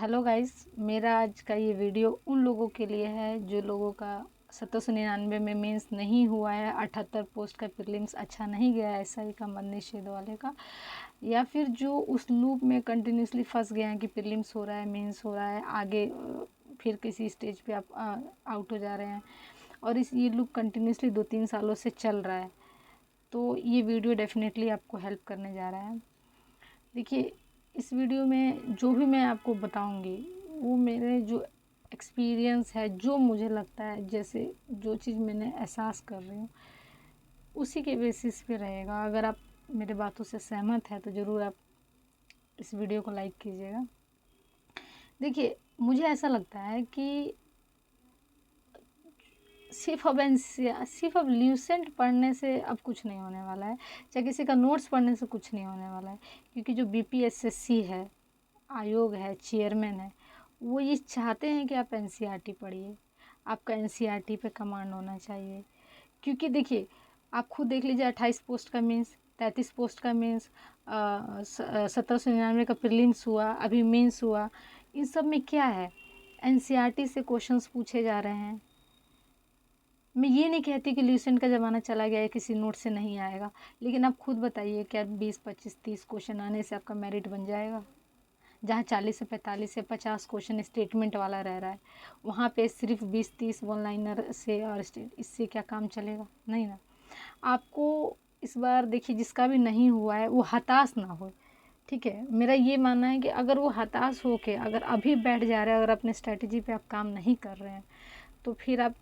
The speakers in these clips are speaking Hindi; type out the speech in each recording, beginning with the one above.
हेलो गाइस, मेरा आज का ये वीडियो उन लोगों के लिए है जो लोगों का 1799 में मेंस नहीं हुआ है, 78 पोस्ट का प्रीलिम्स अच्छा नहीं गया है एसआई का मदनी शेद वाले का, या फिर जो उस लूप में कंटिन्यूसली फंस गए हैं कि प्रीलिम्स हो रहा है, मेंस हो रहा है, आगे फिर किसी स्टेज पे आप आउट हो जा रहे हैं और ये लूप कंटिन्यूसली 2-3 सालों से चल रहा है। तो ये वीडियो डेफिनेटली आपको हेल्प करने जा रहा है। देखिए, इस वीडियो में जो भी मैं आपको बताऊंगी वो मेरे जो एक्सपीरियंस है, जो मुझे लगता है, जैसे जो चीज़ मैंने एहसास कर रही हूँ उसी के बेसिस पे रहेगा। अगर आप मेरे बातों से सहमत हैं तो ज़रूर आप इस वीडियो को लाइक कीजिएगा। देखिए, मुझे ऐसा लगता है कि सिर्फ अब ल्यूसेंट पढ़ने से अब कुछ नहीं होने वाला है, चाहे किसी का नोट्स पढ़ने से कुछ नहीं होने वाला है, क्योंकि जो बीपीएसएससी है, आयोग है, चेयरमैन है, वो ये चाहते हैं कि आप एनसीईआरटी पढ़िए, आपका एनसीईआरटी पे कमांड होना चाहिए। क्योंकि देखिए, आप खुद देख लीजिए, 28 पोस्ट का मेंस, 33 पोस्ट का मेंस, 1799 का प्रीलिम्स हुआ, अभी मेंस हुआ, इन सब में क्या है, एनसीईआरटी से क्वेश्चंस पूछे जा रहे हैं। मैं ये नहीं कहती कि ल्यूसेंट का ज़माना चला गया है, किसी नोट से नहीं आएगा, लेकिन आप खुद बताइए, क्या 20, 25, 30 क्वेश्चन आने से आपका मेरिट बन जाएगा? जहाँ 40 से 45 से 50 क्वेश्चन स्टेटमेंट वाला रह रहा है, वहाँ पे सिर्फ 20-30 वन लाइनर से और इससे क्या काम चलेगा? नहीं ना। आपको इस बार देखिए, जिसका भी नहीं हुआ है वो हताश ना हो, ठीक है। मेरा ये मानना है कि अगर वो हताश हो के अगर अभी बैठ जा रहे हैं, अगर अपने स्ट्रैटेजी पे आप काम नहीं कर रहे हैं, तो फिर आप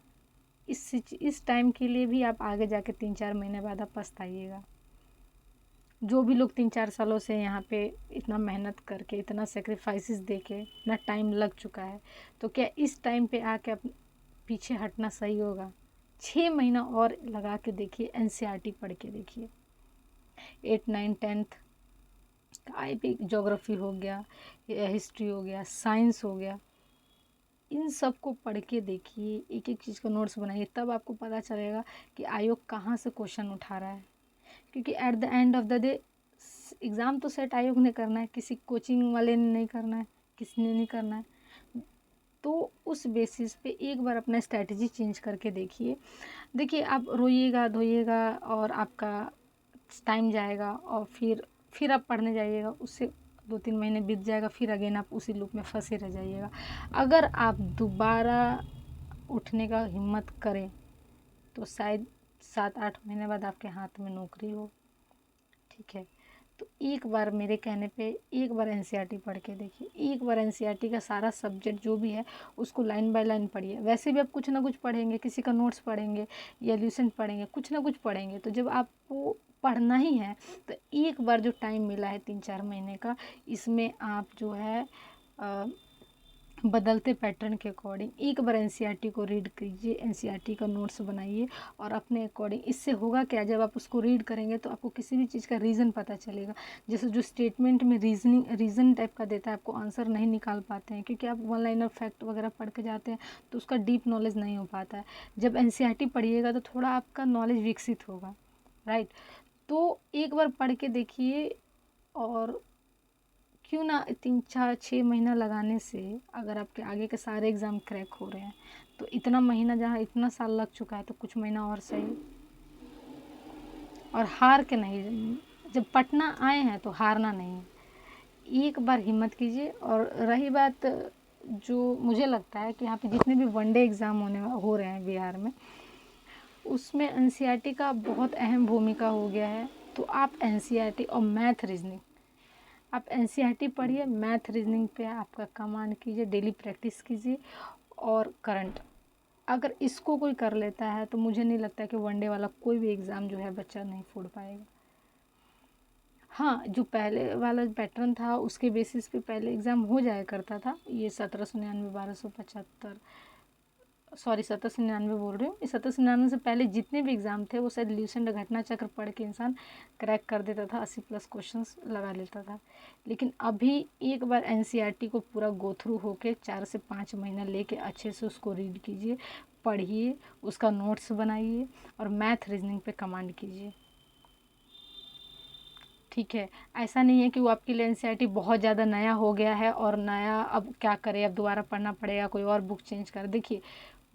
इस टाइम के लिए भी आप आगे जाके 3-4 महीने बाद आप पछताइएगा। जो भी लोग 3-4 सालों से यहाँ पे इतना मेहनत करके, इतना सेक्रीफाइसेस दे के, इतना टाइम लग चुका है, तो क्या इस टाइम पे आके पीछे हटना सही होगा? 6 महीना और लगा के देखिए, एनसीईआरटी पढ़ के देखिए, 8, 9, 10th का भी, ज्योग्राफी हो गया, हिस्ट्री हो गया, साइंस हो गया, इन सब को पढ़ के देखिए, एक एक चीज़ का नोट्स बनाइए, तब आपको पता चलेगा कि आयोग कहाँ से क्वेश्चन उठा रहा है। क्योंकि at the end of the day exam तो सेट आयोग ने करना है, किसी कोचिंग वाले ने नहीं करना है, किसी ने नहीं करना है। तो उस बेसिस पे एक बार अपना स्ट्रैटेजी चेंज करके देखिए। देखिए, आप रोइएगा धोइएगा और आपका टाइम जाएगा और फिर आप पढ़ने जाइएगा, उससे 2-3 महीने बीत जाएगा, फिर अगेन आप उसी लूप में फंसे रह जाइएगा। अगर आप दोबारा उठने का हिम्मत करें तो शायद 7-8 महीने बाद आपके हाथ में नौकरी हो, ठीक है। तो एक बार मेरे कहने पे एक बार एनसीईआरटी पढ़ के देखिए, एक बार एनसीईआरटी का सारा सब्जेक्ट जो भी है उसको लाइन बाय लाइन पढ़िए। वैसे भी आप कुछ ना कुछ पढ़ेंगे, किसी का नोट्स पढ़ेंगे या ल्यूसेंट पढ़ेंगे, कुछ ना कुछ पढ़ेंगे, तो जब आपको पढ़ना ही है तो एक बार जो टाइम मिला है 3-4 महीने का, इसमें आप जो है बदलते पैटर्न के अकॉर्डिंग एक बार एनसीईआरटी को रीड कीजिए, एनसीईआरटी का नोट्स बनाइए और अपने अकॉर्डिंग, इससे होगा क्या, जब आप उसको रीड करेंगे तो आपको किसी भी चीज़ का रीज़न पता चलेगा। जैसे जो स्टेटमेंट में रीज़न टाइप का देता है, आपको आंसर नहीं निकाल पाते हैं क्योंकि आप वन लाइनर फैक्ट वगैरह पढ़ के जाते हैं, तो उसका डीप नॉलेज नहीं हो पाता है। जब एनसीईआरटी पढ़िएगा तो थोड़ा आपका नॉलेज विकसित होगा, राइट। तो एक बार पढ़ के देखिए, और क्यों ना 3-4-6 महीना लगाने से अगर आपके आगे के सारे एग्ज़ाम क्रैक हो रहे हैं, तो इतना महीना, जहाँ इतना साल लग चुका है, तो कुछ महीना और सही। और हार के नहीं, जब पटना आए हैं तो हारना नहीं है, एक बार हिम्मत कीजिए। और रही बात, जो मुझे लगता है कि यहाँ पे जितने भी वनडे एग्ज़ाम हो रहे हैं बिहार में, उसमें एनसीईआरटी का बहुत अहम भूमिका हो गया है। तो आप एनसीईआरटी और मैथ रीजनिंग, आप एनसीईआरटी पढ़िए, मैथ रीजनिंग पे आपका कमांड कीजिए, डेली प्रैक्टिस कीजिए। और करंट, अगर इसको कोई कर लेता है तो मुझे नहीं लगता कि वनडे वाला कोई भी एग्ज़ाम जो है बच्चा नहीं फोड़ पाएगा। हाँ, जो पहले वाला पैटर्न था उसके बेसिस पे पहले एग्ज़ाम हो जाया करता था, ये 1799, 1275, सॉरी 1799 बोल रही हूँ, इस 1799 से पहले जितने भी एग्ज़ाम थे वो शायद ल्यूसेंट घटना चक्र पढ़ के इंसान क्रैक कर देता था, 80+ क्वेश्चंस लगा लेता था। लेकिन अभी एक बार एनसीईआरटी को पूरा गो थ्रू होके 4 से 5 महीना लेके अच्छे से उसको रीड कीजिए, पढ़िए, उसका नोट्स बनाइए और मैथ रीजनिंग पे कमांड कीजिए। ठीक है, ऐसा नहीं है कि वो आपके लिए एनसीईआरटी बहुत ज़्यादा नया हो गया है और नया अब क्या करें, अब दोबारा पढ़ना पड़ेगा, कोई और बुक चेंज कर। देखिए,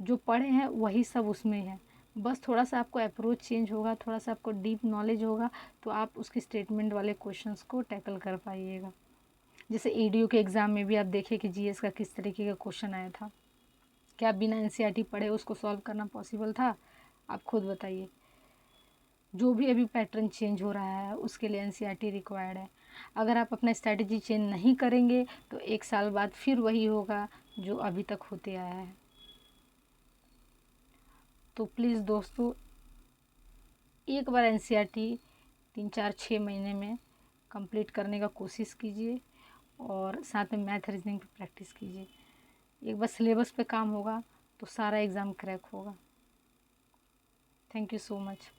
जो पढ़े हैं वही सब उसमें है, बस थोड़ा सा आपको अप्रोच चेंज होगा, थोड़ा सा आपको डीप नॉलेज होगा, तो आप उसकी स्टेटमेंट वाले क्वेश्चंस को टैकल कर पाइएगा। जैसे ईडीयू के एग्ज़ाम में भी आप देखिए कि जीएस का किस तरीके का क्वेश्चन आया था। क्या बिना एनसीईआरटी पढ़े उसको सॉल्व करना पॉसिबल था? आप खुद बताइए। जो भी अभी पैटर्न चेंज हो रहा है उसके लिए एनसीईआरटी रिक्वायर्ड है। अगर आप अपना स्ट्रैटेजी चेंज नहीं करेंगे तो 1 साल बाद फिर वही होगा जो अभी तक होते आया है। तो प्लीज़ दोस्तों, एक बार एनसीईआरटी 3-4-6 महीने में कंप्लीट करने का कोशिश कीजिए और साथ में मैथ रीजनिंग पे प्रैक्टिस कीजिए। एक बार सिलेबस पे काम होगा तो सारा एग्ज़ाम क्रैक होगा। Thank you so much.